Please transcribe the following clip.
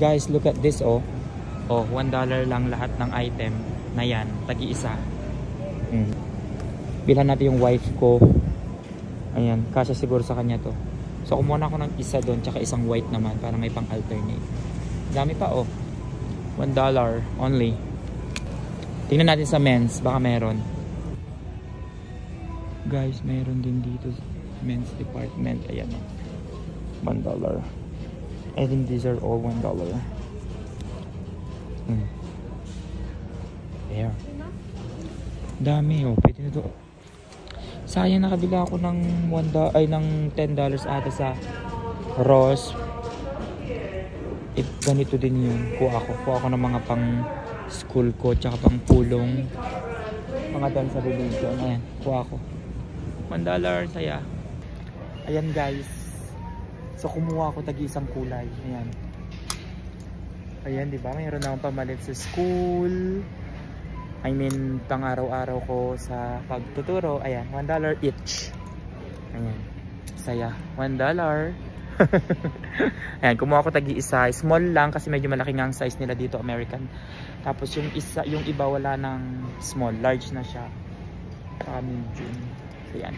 Guys, look at this, oh. Oh, $1 lang lahat ng item na yan. Tagi-isa. Bilhan natin yung wife ko. Ayan, kasya siguro sa kanya to. So, kumuha na ako ng isa doon, tsaka isang white naman para may pang-alternate. Dami pa, oh. $1 only. Tingnan natin sa men's, baka meron. Guys, meron din dito men's department. Ayan, oh. $1. I think these are all $1. There. Dami, oh. Pwede na to. Sayang, nakabila ako ng ng $10 ata sa Ross. Ganito din yun. Kuha ako ng mga pang school ko, tsaka pang pulong. Mga dahil sa religion. Ayan, kuha ako. $1, saya. Ayan guys. So kumuha ako tagi-isang kulay. Ayan. Ayan, di ba? Mayroon akong pamalit sa school. I mean, pang araw-araw ko sa pagtuturo. Ayan, $1 each. Ayan. Saya. $1. Ayan, kumuha ko tagi-isa. Small lang kasi medyo malaki nga ang size nila dito, American. Tapos yung iba wala ng small. Large na siya. Medium. So, ayan.